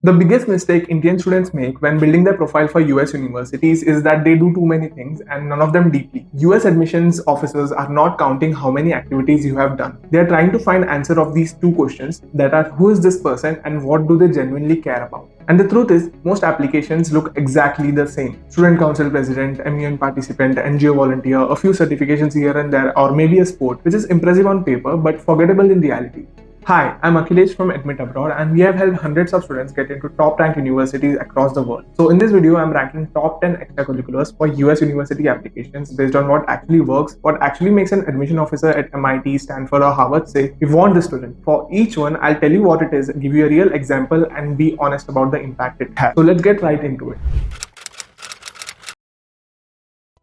The biggest mistake Indian students make when building their profile for US universities is that they do too many things and none of them deeply. US admissions officers are not counting how many activities you have done. They are trying to find answer of these two questions, that are, who is this person and what do they genuinely care about. And the truth is, most applications look exactly the same. Student council president, MUN participant, NGO volunteer, a few certifications here and there, or maybe a sport, which is impressive on paper but forgettable in reality. Hi, I'm Akhilesh from Admit Abroad, and we have helped hundreds of students get into top ranked universities across the world. So in this video, I'm ranking top 10 extracurriculars for US university applications based on what actually works, what actually makes an admission officer at MIT, Stanford or Harvard say, we want this student. For each one, I'll tell you what it is, give you a real example and be honest about the impact it has. So let's get right into it.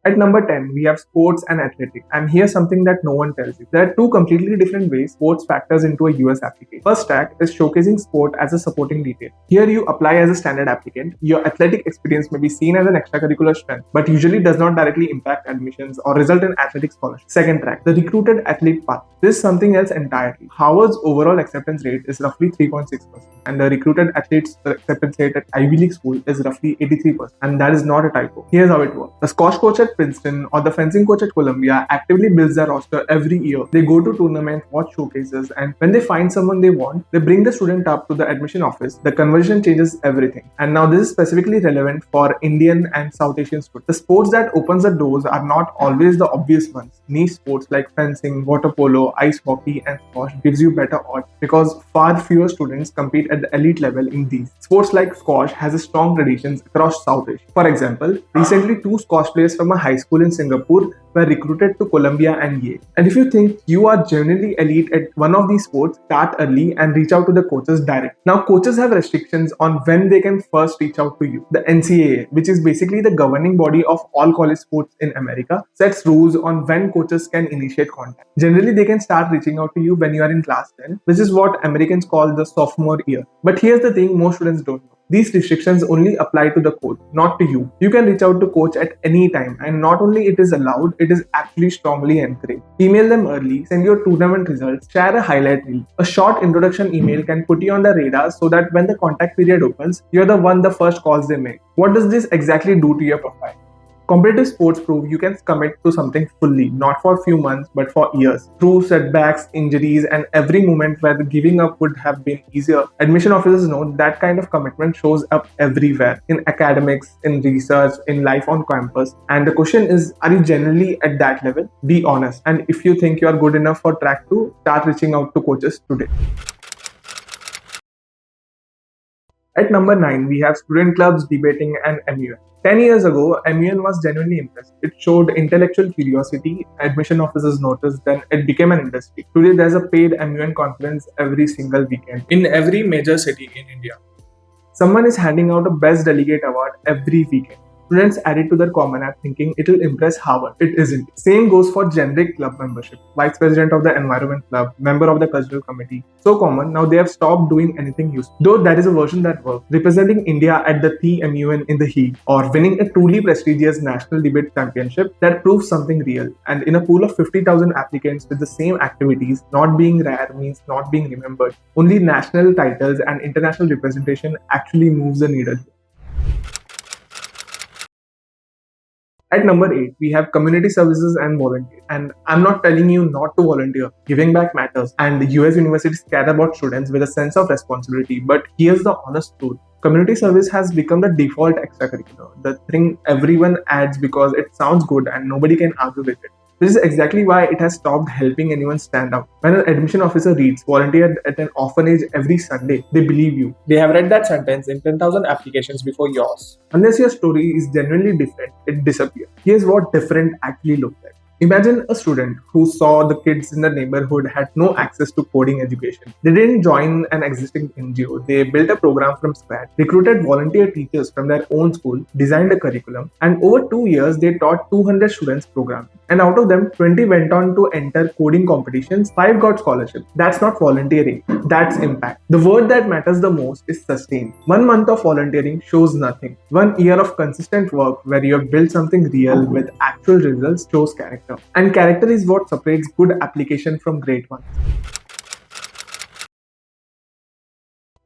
At number 10, we have sports and athletics. And here's something that no one tells you. There are two completely different ways sports factors into a US application. First track is showcasing sport as a supporting detail. Here you apply as a standard applicant. Your athletic experience may be seen as an extracurricular strength, but usually does not directly impact admissions or result in athletic scholarship. Second track, the recruited athlete path. This is something else entirely. Harvard's overall acceptance rate is roughly 3.6%, and the recruited athletes acceptance rate at Ivy League school is roughly 83%, and that is not a typo. Here's how it works. The squash coach at Princeton or the fencing coach at Columbia actively builds their roster every year. They go to tournaments, watch showcases, and when they find someone they want, they bring the student up to the admission office. The conversion changes everything. And now this is specifically relevant for Indian and South Asian students. The sports that opens the doors are not always the obvious ones. Niche sports like fencing, water polo, ice hockey, and squash gives you better odds because far fewer students compete at the elite level in these. Sports like squash has a strong traditions across South Asia. For example, recently two squash players from a high school in Singapore were recruited to Columbia and Yale. And if you think you are genuinely elite at one of these sports, start early and reach out to the coaches directly. Now, coaches have restrictions on when they can first reach out to you. The NCAA, which is basically the governing body of all college sports in America, sets rules on when coaches can initiate contact. Generally, they can start reaching out to you when you are in class 10, which is what Americans call the sophomore year. But here's the thing most students don't know. These restrictions only apply to the coach, not to you. You can reach out to coach at any time, and not only it is allowed, it is actually strongly encouraged. Email them early, send your tournament results, share a highlight reel. A short introduction email can put you on the radar so that when the contact period opens, you're the first calls they make. What does this exactly do to your profile? Competitive sports prove you can commit to something fully, not for a few months, but for years. Through setbacks, injuries, and every moment where the giving up would have been easier, admission officers know that kind of commitment shows up everywhere, in academics, in research, in life on campus. And the question is, are you genuinely at that level? Be honest. And if you think you are good enough for track 2, start reaching out to coaches today. At number 9, we have student clubs, debating, and MUN. 10 years ago, MUN was genuinely impressive. It showed intellectual curiosity, admission officers noticed, then it became an industry. Today, there's a paid MUN conference every single weekend in every major city in India. Someone is handing out a Best Delegate Award every weekend. Students add it to their Common App thinking it'll impress Harvard. It isn't. Same goes for generic club membership. Vice President of the Environment Club, member of the Cultural Committee. So common, now they have stopped doing anything useful. Though there is a version that works. Representing India at the MUN in the heat, or winning a truly prestigious National Debate Championship that proves something real. And in a pool of 50,000 applicants with the same activities, not being rare means not being remembered. Only national titles and international representation actually moves the needle. At number 8, we have community services and volunteer. And I'm not telling you not to volunteer. Giving back matters, and US universities care about students with a sense of responsibility. But here's the honest truth. Community service has become the default extracurricular, the thing everyone adds because it sounds good and nobody can argue with it. This is exactly why it has stopped helping anyone stand out. When an admission officer reads volunteer at an orphanage every Sunday, they believe you. They have read that sentence in 10,000 applications before yours. Unless your story is genuinely different, it disappears. Here's what different actually looks like. Imagine a student who saw the kids in the neighborhood had no access to coding education. They didn't join an existing NGO. They built a program from scratch, recruited volunteer teachers from their own school, designed a curriculum, and over 2 years they taught 200 students programming. And out of them, 20 went on to enter coding competitions, 5 got scholarships. That's not volunteering, that's impact. The word that matters the most is sustain. 1 month of volunteering shows nothing. 1 year of consistent work where you have built something real with actual results shows character. And character is what separates good application from great ones.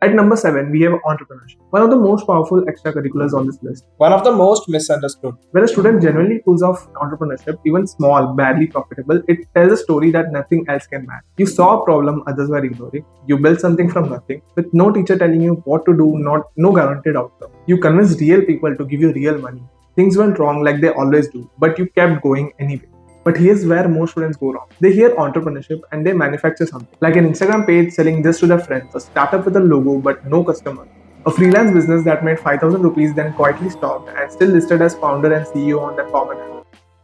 At number 7, we have entrepreneurship, one of the most powerful extracurriculars on this list. One of the most misunderstood. When a student genuinely pulls off entrepreneurship, even small, barely profitable, it tells a story that nothing else can match. You saw a problem others were ignoring. You built something from nothing, with no teacher telling you what to do, no guaranteed outcome. You convinced real people to give you real money. Things went wrong like they always do, but you kept going anyway. But here's where most students go wrong. They hear entrepreneurship and they manufacture something. Like an Instagram page selling this to their friends, a startup with a logo but no customer, a freelance business that made 5,000 rupees then quietly stopped and still listed as founder and CEO on their common app.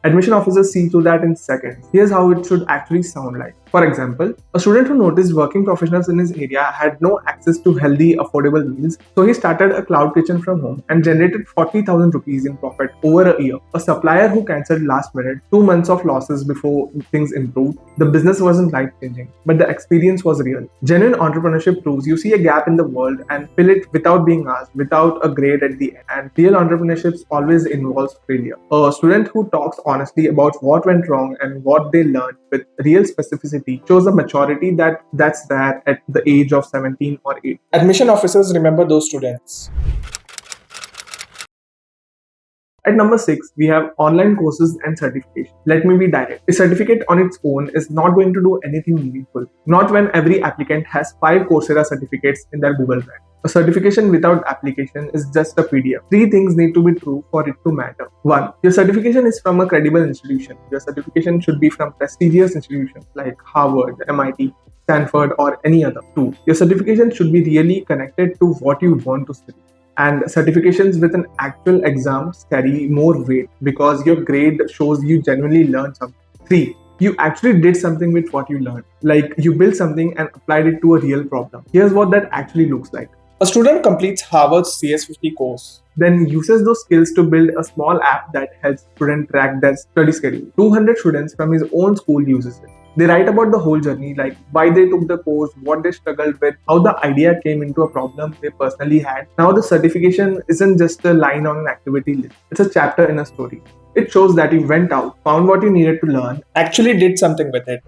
Admission officers see through that in seconds. Here's how it should actually sound like. For example, a student who noticed working professionals in his area had no access to healthy, affordable meals, so he started a cloud kitchen from home and generated 40,000 rupees in profit over a year. A supplier who cancelled last minute, 2 months of losses before things improved. The business wasn't life-changing, but the experience was real. Genuine entrepreneurship proves you see a gap in the world and fill it without being asked, without a grade at the end. And real entrepreneurship always involves failure. A student who talks honestly about what went wrong and what they learned with real specificity shows a maturity that's there at the age of 17 or 8. Admission officers remember those students. At number 6, we have online courses and certification. Let me be direct. A certificate on its own is not going to do anything meaningful. Not when every applicant has 5 Coursera certificates in their Google Drive. A certification without application is just a PDF. 3 things need to be true for it to matter. 1. Your certification is from a credible institution. Your certification should be from prestigious institutions like Harvard, MIT, Stanford, or any other. 2. Your certification should be really connected to what you want to study. And certifications with an actual exam carry more weight because your grade shows you genuinely learned something. 3. You actually did something with what you learned. Like you built something and applied it to a real problem. Here's what that actually looks like. A student completes Harvard's CS50 course. Then uses those skills to build a small app that helps students track their study schedule. 200 students from his own school uses it. They write about the whole journey, like why they took the course, what they struggled with, how the idea came into a problem they personally had. Now the certification isn't just a line on an activity list, it's a chapter in a story. It shows that you went out, found what you needed to learn, Actually did something with it.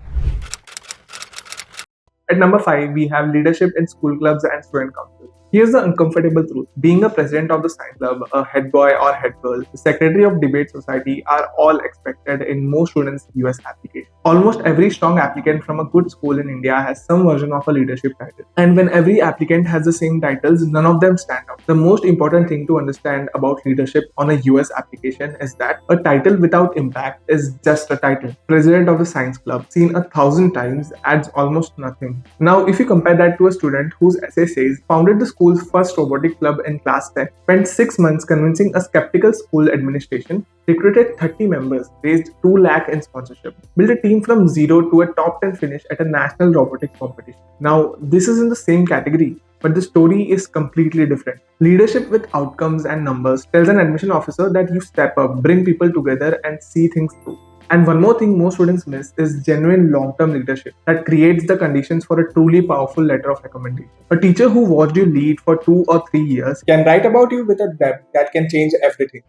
At number 5, we have leadership in school clubs and student councils. Here's the uncomfortable truth. Being a president of the science club, a head boy or head girl, the secretary of debate society are all expected in most students' US application. Almost every strong applicant from a good school in India has some version of a leadership title. And when every applicant has the same titles, none of them stand out. The most important thing to understand about leadership on a US application is that a title without impact is just a title. President of the science club, seen 1,000 times, adds almost nothing. Now, if you compare that to a student whose essay says, founded the school's first robotic club in class 10, spent 6 months convincing a skeptical school administration, recruited 30 members, raised 2 lakh in sponsorship, built a team from zero to a top 10 finish at a national robotics competition. Now, this is in the same category, but the story is completely different. Leadership with outcomes and numbers tells an admission officer that you step up, bring people together, and see things through. And one more thing most students miss is genuine long-term leadership that creates the conditions for a truly powerful letter of recommendation. A teacher who watched you lead for 2 or 3 years Can write about you with a depth that can change everything.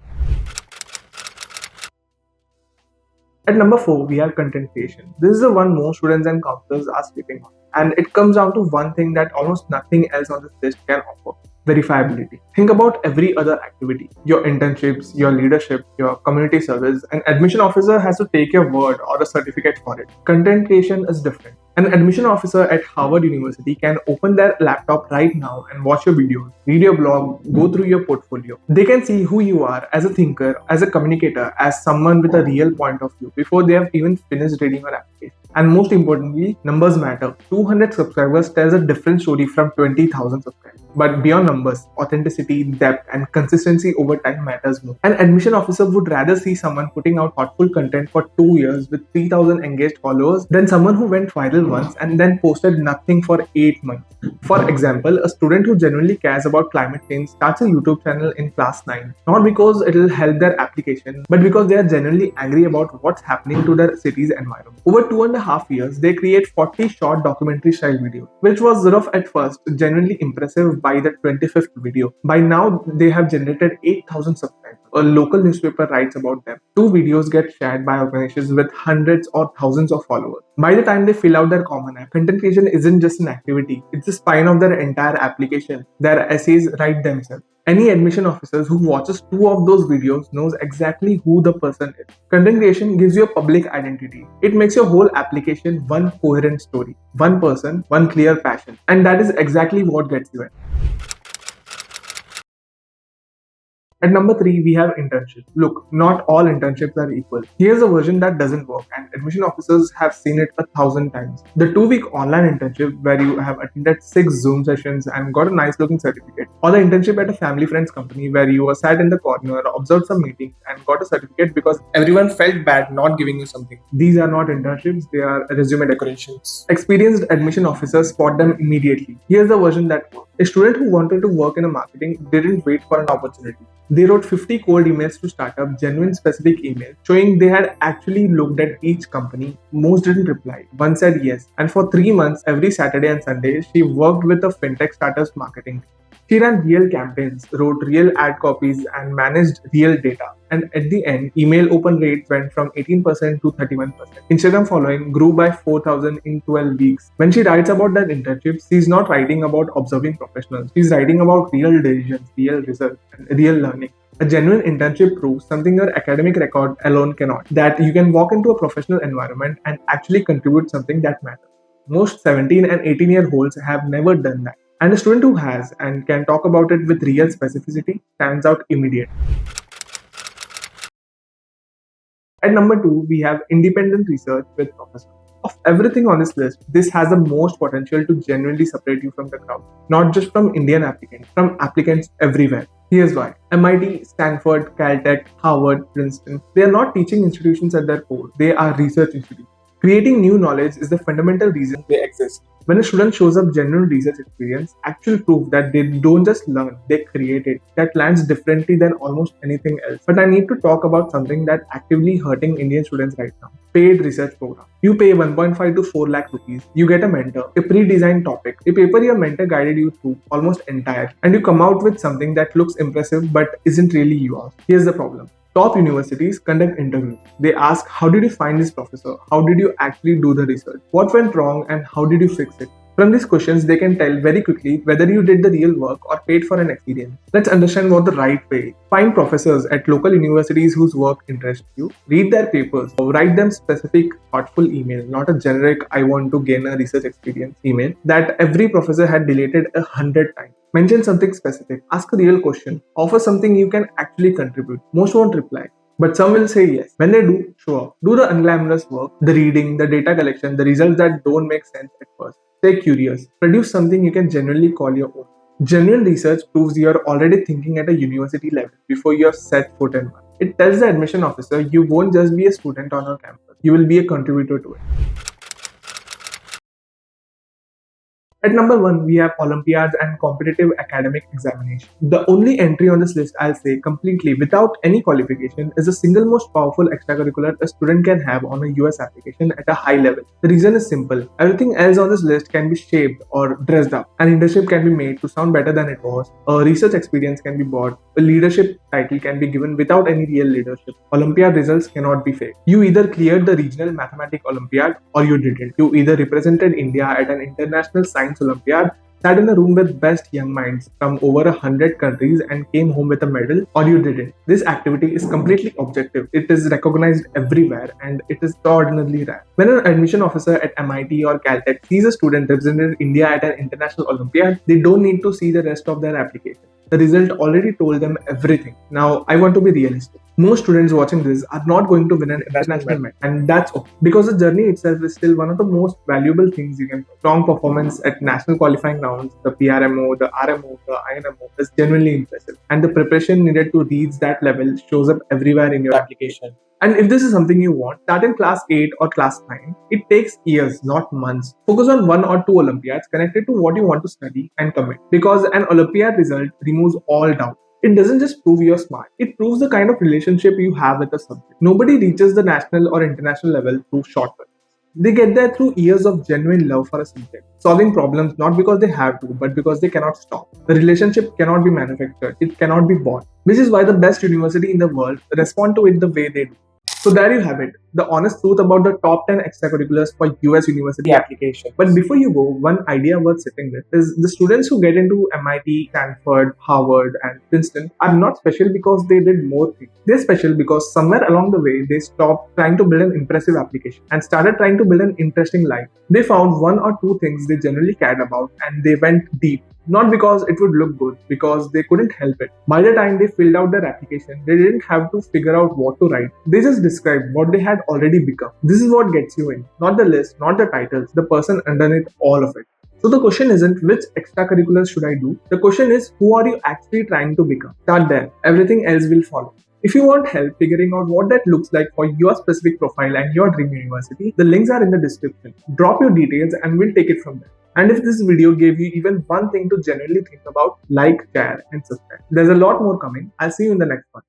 At number 4, we have content creation. This is the one most students and counselors are sleeping on. And it comes down to one thing that almost nothing else on this list can offer. Verifiability. Think about every other activity, your internships, your leadership, your community service. An admission officer has to take your word or a certificate for it. Content creation is different. An admission officer at Harvard University can open their laptop right now and watch your videos, read your blog, go through your portfolio. They can see who you are as a thinker, as a communicator, as someone with a real point of view before they have even finished reading your application. And most importantly, numbers matter. 200 subscribers tells a different story from 20,000 subscribers. But beyond numbers, authenticity, depth, and consistency over time matters more. An admission officer would rather see someone putting out thoughtful content for 2 years with 3,000 engaged followers than someone who went viral once and then posted nothing for 8 months. For example, a student who genuinely cares about climate change starts a YouTube channel in class 9, not because it will help their application, but because they are genuinely angry about what's happening to their city's environment. Over 2.5 years, they create 40 short documentary style videos, which was rough at first, genuinely impressive by the 25th video. By now, they have generated 8,000 subscribers. A local newspaper writes about them. 2 videos get shared by organizations with hundreds or thousands of followers. By the time they fill out their common app, content creation isn't just an activity, it's the spine of their entire application. Their essays write themselves. Any admission officers who watches 2 of those videos knows exactly who the person is. Content creation gives you a public identity. It makes your whole application one coherent story, one person, one clear passion. And that is exactly what gets you in. At number 3, we have internships. Look, not all internships are equal. Here's a version that doesn't work, and admission officers have seen it 1,000 times. The 2-week online internship where you have attended 6 Zoom sessions and got a nice looking certificate. Or the internship at a family friend's company where you were sat in the corner, observed some meetings, and got a certificate because Everyone felt bad not giving you something. these are not internships, they are resume decorations. Decorations. Experienced admission officers spot them immediately. Here's the version that worked. A student who wanted to work in a marketing didn't wait for an opportunity. They wrote 50 cold emails to startup, genuine specific emails, showing they had actually looked at each company. Most didn't reply. One said yes. And for 3 months, every Saturday and Sunday, she worked with a fintech startup's marketing team. She ran real campaigns, wrote real ad copies, and managed real data. And at the end, email open rates went from 18% to 31%. Instagram following grew by 4,000 in 12 weeks. When she writes about that internship, she's not writing about observing professionals. She's writing about real decisions, real results, and real learning. A genuine internship proves something your academic record alone cannot, that you can walk into a professional environment and actually contribute something that matters. Most 17 and 18-year-olds have never done that. And a student who has and can talk about it with real specificity stands out immediately. At number 2, we have independent research with professors. Of everything on this list, this has the most potential to genuinely separate you from the crowd. Not just from Indian applicants, from applicants everywhere. Here's why. MIT, Stanford, Caltech, Harvard, Princeton, they are not teaching institutions at their core. They are research institutions. Creating new knowledge is the fundamental reason they exist. When a student shows up genuine research experience, actual proof that they don't just learn, they create it, that lands differently than almost anything else. But I need to talk about something that's actively hurting Indian students right now. Paid research program. You pay 1.5 to 4 lakh rupees, you get a mentor, a pre-designed topic, a paper your mentor guided you through almost entire, and you come out with something that looks impressive but isn't really yours. Here's the problem. Top universities conduct interviews. They ask, how did you find this professor? How did you actually do the research? What went wrong and how did you fix it? From these questions, they can tell very quickly whether you did the real work or paid for an experience. Let's understand what the right way is. Find professors at local universities whose work interests you. Read their papers. Or write them specific, thoughtful email, not a generic I want to gain a research experience email that every professor had deleted 100 times. Mention something specific. Ask a real question. Offer something you can actually contribute. Most won't reply, but some will say yes. When they do, show up. Do the unglamorous work, the reading, the data collection, the results that don't make sense at first. Stay curious. Produce something you can genuinely call your own. Genuine research proves you are already thinking at a university level before you have set foot in one. It tells the admission officer you won't just be a student on our campus. You will be a contributor to it. At number 1, we have Olympiads and competitive academic examination. The only entry on this list, I'll say completely without any qualification, is the single most powerful extracurricular a student can have on a US application at a high level. The reason is simple. Everything else on this list can be shaped or dressed up. An internship can be made to sound better than it was. A research experience can be bought. A leadership title can be given without any real leadership. Olympiad results cannot be faked. You either cleared the regional mathematics Olympiad or you didn't. You either represented India at an international science Olympiad, sat in a room with best young minds from over 100 countries and came home with a medal, or you didn't. This activity is completely objective. It is recognized everywhere and it is extraordinarily rare. When an admission officer at MIT or Caltech sees a student represented India at an international Olympiad, they don't need to see the rest of their application. The result already told them everything. Now, I want to be realistic. Most students watching this are not going to win an international medal, and that's okay. Because the journey itself is still one of the most valuable things you can do. Strong performance at national qualifying rounds, the PRMO, the RMO, the INMO is genuinely impressive. And the preparation needed to reach that level shows up everywhere in your application. And if this is something you want, start in class 8 or class 9. It takes years, not months. Focus on 1 or 2 Olympiads connected to what you want to study and commit. Because an Olympiad result removes all doubt. It doesn't just prove you're smart. It proves the kind of relationship you have with the subject. Nobody reaches the national or international level through shortcuts. They get there through years of genuine love for a subject, solving problems not because they have to, but because they cannot stop. The relationship cannot be manufactured, it cannot be bought, which is why the best university in the world respond to it the way they do. So there you have it, the honest truth about the top 10 extracurriculars for US university application. But before you go, one idea worth sitting with is the students who get into MIT, Stanford, Harvard, and Princeton are not special because they did more things. They're special because somewhere along the way they stopped trying to build an impressive application and started trying to build an interesting life. They found one or two things they generally cared about and they went deep. Not because it would look good, because they couldn't help it. By the time they filled out their application, they didn't have to figure out what to write. They just described what they had already become. This is what gets you in. Not the list, not the titles, the person underneath all of it. So the question isn't which extracurriculars should I do? The question is who are you actually trying to become? Start there. Everything else will follow. If you want help figuring out what that looks like for your specific profile and your dream university, the links are in the description. Drop your details and we'll take it from there. And if this video gave you even one thing to genuinely think about, like, share, and subscribe. There's a lot more coming. I'll see you in the next one.